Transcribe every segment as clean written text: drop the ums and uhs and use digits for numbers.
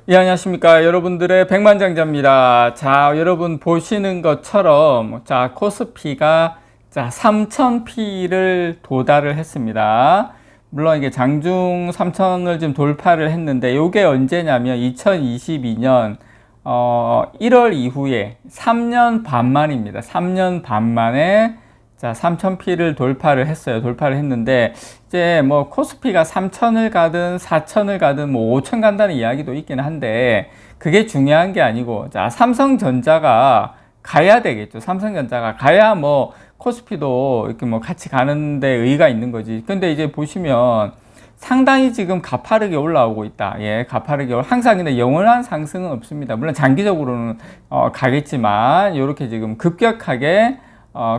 예, 안녕하십니까. 여러분들의 백만장자입니다. 자, 여러분 보시는 것처럼, 자, 코스피가, 자, 3000P를 도달을 했습니다. 물론 이게 장중 3000을 지금 돌파를 했는데, 요게 언제냐면 2022년, 1월 이후에 3년 반 만입니다. 3년 반 만에 자, 3000P를 돌파를 했어요. 돌파를 했는데, 이제 뭐 코스피가 3000을 가든 4000을 가든 뭐 5000 간다는 이야기도 있긴 한데, 그게 중요한 게 아니고, 자, 삼성전자가 가야 되겠죠. 삼성전자가 가야 뭐 코스피도 이렇게 뭐 같이 가는데 의의가 있는 거지. 근데 이제 보시면 상당히 지금 가파르게 올라오고 있다. 예, 가파르게 항상 근데 영원한 상승은 없습니다. 물론 장기적으로는 가겠지만, 이렇게 지금 급격하게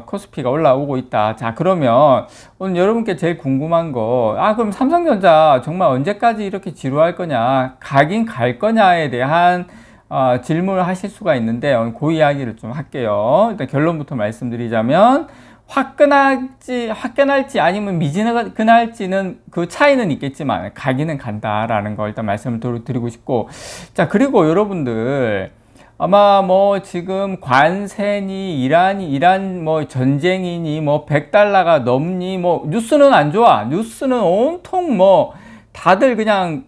코스피가 올라오고 있다. 자, 그러면 오늘 여러분께 제일 궁금한 거, 그럼 삼성전자 정말 언제까지 이렇게 지루할 거냐, 가긴 갈 거냐에 대한 질문을 하실 수가 있는데, 오늘 그 이야기를 좀 할게요. 일단 결론부터 말씀드리자면, 화끈할지 아니면 미지근할지는 그 차이는 있겠지만, 가기는 간다라는 거 일단 말씀을 드리고 싶고, 자, 그리고 여러분들, 아마 뭐 지금 관세니 이란 뭐 전쟁이니 뭐 100달러가 넘니 뭐 뉴스는 안 좋아. 뉴스는 온통 뭐 다들 그냥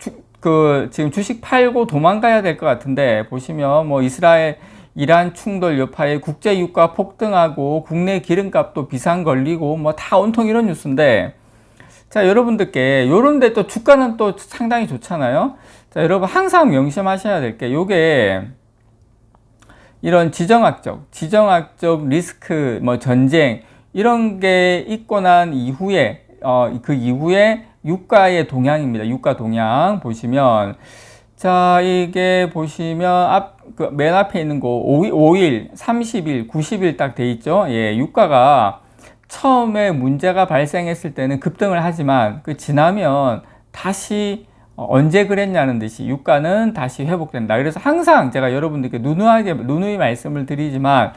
지금 주식 팔고 도망가야 될 것 같은데, 보시면 뭐 이란 충돌 여파에 국제 유가 폭등하고 국내 기름값도 비상 걸리고 뭐 다 온통 이런 뉴스인데, 자, 여러분들께 요런데 또 주가는 또 상당히 좋잖아요. 자, 여러분 항상 명심하셔야 될 게, 요게 이런 지정학적 리스크, 뭐 전쟁 이런 게 있고 난 이후에 그 이후에 유가의 동향입니다. 유가 동향 보시면, 자, 이게 보시면 맨 앞에 있는 거 5일, 30일, 90일 딱 돼 있죠. 예, 유가가 처음에 문제가 발생했을 때는 급등을 하지만 그 지나면 다시 언제 그랬냐는 듯이 유가는 다시 회복된다. 그래서 항상 제가 여러분들께 누누이 말씀을 드리지만,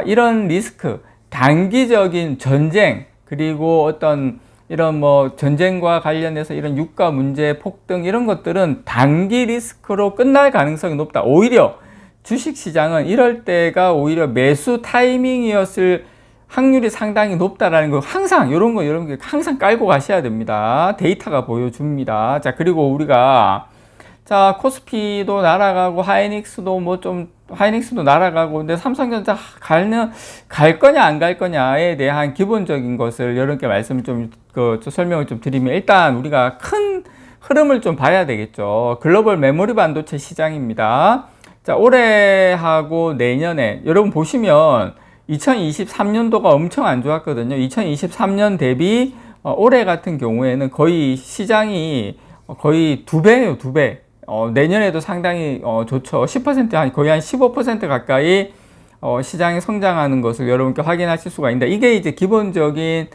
이런 리스크, 단기적인 전쟁, 그리고 어떤 이런 뭐 전쟁과 관련해서 이런 유가 문제, 폭등 이런 것들은 단기 리스크로 끝날 가능성이 높다. 오히려 주식시장은 이럴 때가 오히려 매수 타이밍이었을 확률이 상당히 높다라는 거, 항상 이런 거 여러분 항상 깔고 가셔야 됩니다. 데이터가 보여줍니다. 자, 그리고 우리가, 자, 코스피도 날아가고 하이닉스도 날아가고, 근데 삼성전자 갈 거냐 안 갈 거냐에 대한 기본적인 것을 여러분께 말씀을 좀 설명을 좀 드리면, 일단 우리가 큰 흐름을 좀 봐야 되겠죠. 글로벌 메모리 반도체 시장입니다. 자, 올해하고 내년에 여러분 보시면 2023년도가 엄청 안 좋았거든요. 2023년 대비 올해 같은 경우에는 거의 시장이 거의 2배예요, 2배. 내년에도 상당히 좋죠. 10%, 거의 한 15% 가까이 시장이 성장하는 것을 여러분께 확인하실 수가 있는데, 이게 이제 기본적인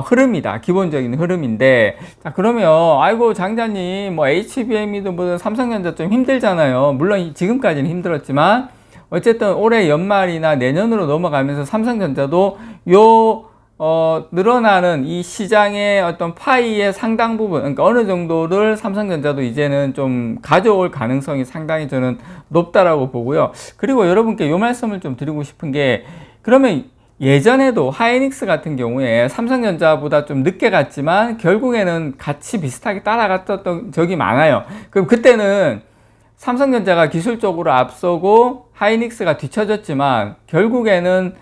흐름이다. 기본적인 흐름인데, 자, 그러면 아이고 장자님 뭐 HBM이든 뭐든 삼성전자 좀 힘들잖아요. 물론 지금까지는 힘들었지만 어쨌든 올해 연말이나 내년으로 넘어가면서 삼성전자도 늘어나는 이 시장의 어떤 파이의 상당 부분, 그러니까 어느 정도를 삼성전자도 이제는 좀 가져올 가능성이 상당히 저는 높다라고 보고요. 그리고 여러분께 요 말씀을 좀 드리고 싶은 게, 그러면 예전에도 하이닉스 같은 경우에 삼성전자보다 좀 늦게 갔지만 결국에는 같이 비슷하게 따라갔던 적이 많아요. 그럼 그때는 삼성전자가 기술적으로 앞서고 하이닉스가 뒤처졌지만 결국에는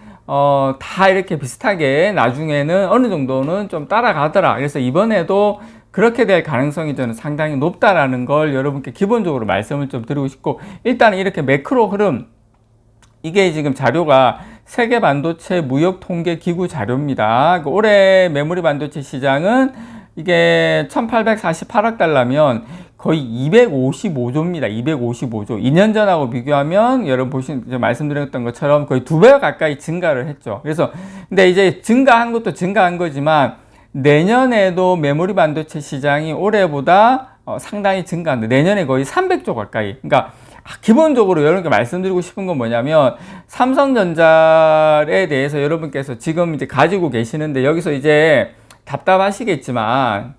다 이렇게 비슷하게 나중에는 어느 정도는 좀 따라가더라. 그래서 이번에도 그렇게 될 가능성이 저는 상당히 높다라는 걸 여러분께 기본적으로 말씀을 좀 드리고 싶고, 일단 이렇게 매크로 흐름, 이게 지금 자료가 세계 반도체 무역 통계 기구 자료입니다. 올해 메모리 반도체 시장은 이게 1848억 달러면 거의 255조입니다. 255조. 2년 전하고 비교하면 여러분 말씀드렸던 것처럼 거의 2배 가까이 증가를 했죠. 그래서 근데 이제 증가한 것도 증가한 거지만 내년에도 메모리 반도체 시장이 올해보다 상당히 증가한다. 내년에 거의 300조 가까이. 그러니까 기본적으로 여러분께 말씀드리고 싶은 건 뭐냐면, 삼성전자에 대해서 여러분께서 지금 이제 가지고 계시는데, 여기서 이제 답답하시겠지만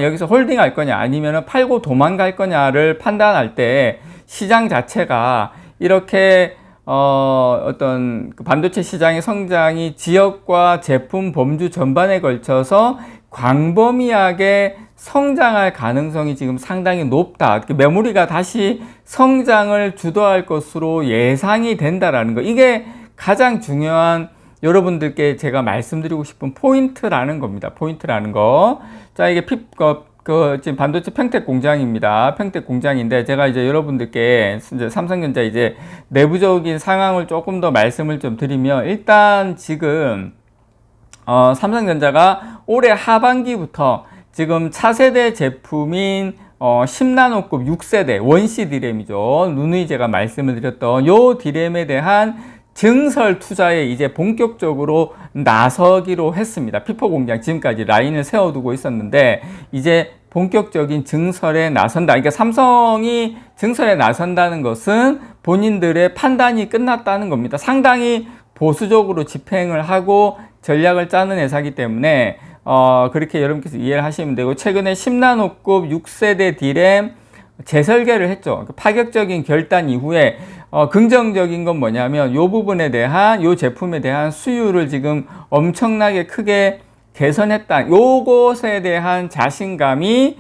여기서 홀딩할 거냐 아니면 팔고 도망갈 거냐를 판단할 때 시장 자체가 이렇게 어떤 반도체 시장의 성장이 지역과 제품 범주 전반에 걸쳐서 광범위하게 성장할 가능성이 지금 상당히 높다. 메모리가 다시 성장을 주도할 것으로 예상이 된다라는 거. 이게 가장 중요한 여러분들께 제가 말씀드리고 싶은 포인트라는 겁니다. 포인트라는 거. 자, 이게 지금 반도체 평택 공장입니다. 평택 공장인데 제가 이제 여러분들께 이제 삼성전자 이제 내부적인 상황을 조금 더 말씀을 좀 드리면 일단 지금 삼성전자가 올해 하반기부터 지금 차세대 제품인 10나노급 6세대 원시 디램이죠. 누누이 제가 말씀을 드렸던 요 디램에 대한 증설 투자에 이제 본격적으로 나서기로 했습니다. 피포 공장 지금까지 라인을 세워두고 있었는데 이제 본격적인 증설에 나선다. 그러니까 삼성이 증설에 나선다는 것은 본인들의 판단이 끝났다는 겁니다. 상당히 보수적으로 집행을 하고 전략을 짜는 회사이기 때문에 그렇게 여러분께서 이해를 하시면 되고, 최근에 10나노급 6세대 디램 재설계를 했죠. 파격적인 결단 이후에 긍정적인 건 뭐냐면 요 부분에 대한 요 제품에 대한 수율을 지금 엄청나게 크게 개선했다. 요것에 대한 자신감이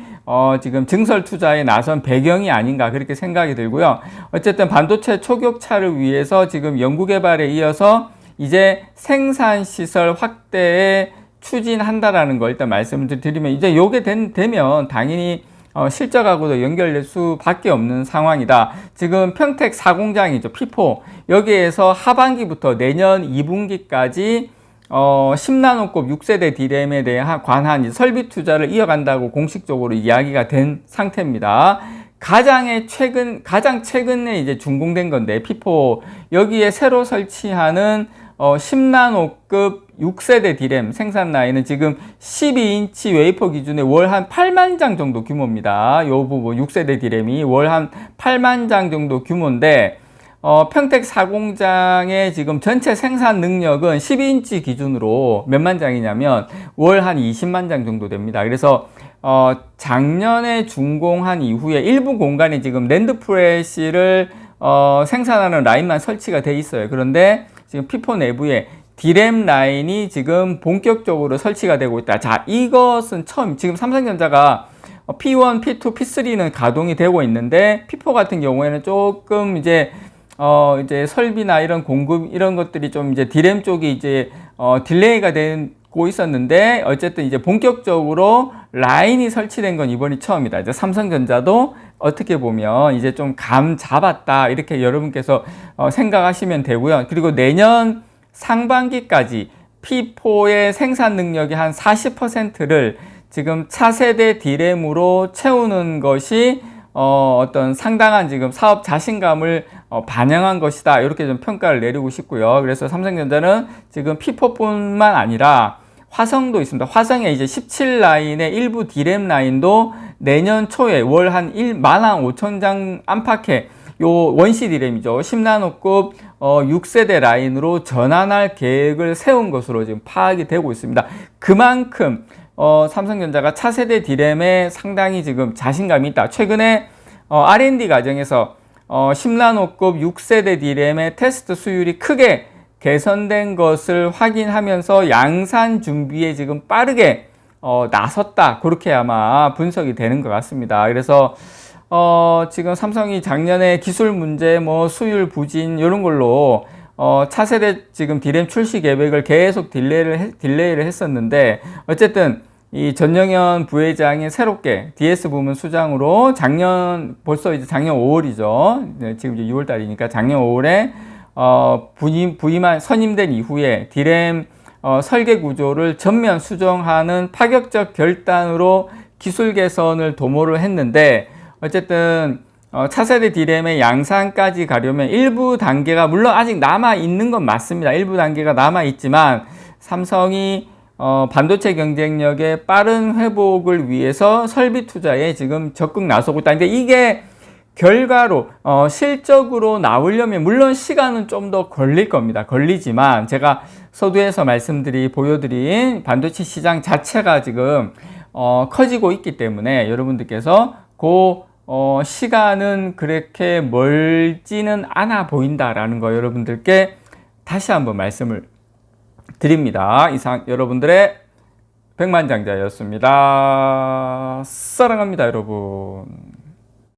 지금 증설 투자에 나선 배경이 아닌가 그렇게 생각이 들고요. 어쨌든 반도체 초격차를 위해서 지금 연구개발에 이어서 이제 생산시설 확대에 추진한다라는 거 일단 말씀을 드리면, 이제 요게 되면 당연히 실적하고도 연결될 수밖에 없는 상황이다. 지금 평택 4공장이죠. 피포. 여기에서 하반기부터 내년 2분기까지 10나노급 6세대 디램에 대한 관한 설비 투자를 이어간다고 공식적으로 이야기가 된 상태입니다. 가장 최근에 이제 준공된 건데, 피포. 여기에 새로 설치하는 10나노급 6세대 디램 생산 라인은 지금 12인치 웨이퍼 기준에 월 한 8만 장 정도 규모입니다. 요 부분 6세대 디램이 월 한 8만 장 정도 규모인데, 평택 4공장의 지금 전체 생산 능력은 12인치 기준으로 몇만 장이냐면 월 한 20만 장 정도 됩니다. 그래서 작년에 준공한 이후에 일부 공간에 지금 낸드 프레시를 생산하는 라인만 설치가 돼 있어요. 그런데 지금 피포 내부에 디램 라인이 지금 본격적으로 설치가 되고 있다. 자, 이것은 처음, 지금 삼성전자가 P1, P2, P3는 가동이 되고 있는데, P4 같은 경우에는 조금 이제 설비나 이런 공급, 이런 것들이 좀 이제 디램 쪽이 이제 딜레이가 되고 있었는데, 어쨌든 이제 본격적으로 라인이 설치된 건 이번이 처음이다. 이제 삼성전자도 어떻게 보면 이제 좀 감 잡았다. 이렇게 여러분께서 생각하시면 되고요. 그리고 내년 상반기까지 P4의 생산 능력이 한 40%를 지금 차세대 디램으로 채우는 것이 어떤 상당한 지금 사업 자신감을 반영한 것이다. 이렇게 좀 평가를 내리고 싶고요. 그래서 삼성전자는 지금 P4뿐만 아니라 화성도 있습니다. 화성에 이제 17라인의 일부 디램 라인도 내년 초에 월 한 15,000장 안팎의 요 원시 디램이죠. 10나노급 6세대 라인으로 전환할 계획을 세운 것으로 지금 파악이 되고 있습니다. 그만큼 삼성전자가 차세대 디램에 상당히 지금 자신감이 있다. 최근에 R&D 과정에서 10나노급 6세대 디램의 테스트 수율이 크게 개선된 것을 확인하면서 양산 준비에 지금 빠르게 나섰다. 그렇게 아마 분석이 되는 것 같습니다. 그래서 지금 삼성이 작년에 기술 문제, 수율 부진, 이런 걸로, 차세대 지금 디램 출시 계획을 계속 딜레이를 했었는데, 어쨌든, 이 전영현 부회장이 새롭게 DS 부문 수장으로 벌써 이제 작년 5월이죠. 네, 지금 이제 6월 달이니까 작년 5월에, 선임된 이후에 디램, 설계 구조를 전면 수정하는 파격적 결단으로 기술 개선을 도모를 했는데, 어쨌든 차세대 디램의 양산까지 가려면 일부 단계가 물론 아직 남아 있는 건 맞습니다. 일부 단계가 남아 있지만 삼성이 반도체 경쟁력의 빠른 회복을 위해서 설비 투자에 지금 적극 나서고 있다. 근데 이게 결과로 실적으로 나오려면 물론 시간은 좀 더 걸릴 겁니다. 걸리지만 제가 서두에서 보여드린 반도체 시장 자체가 지금 커지고 있기 때문에 여러분들께서 시간은 그렇게 멀지는 않아 보인다라는 거 여러분들께 다시 한번 말씀을 드립니다. 이상 여러분들의 백만장자였습니다. 사랑합니다, 여러분.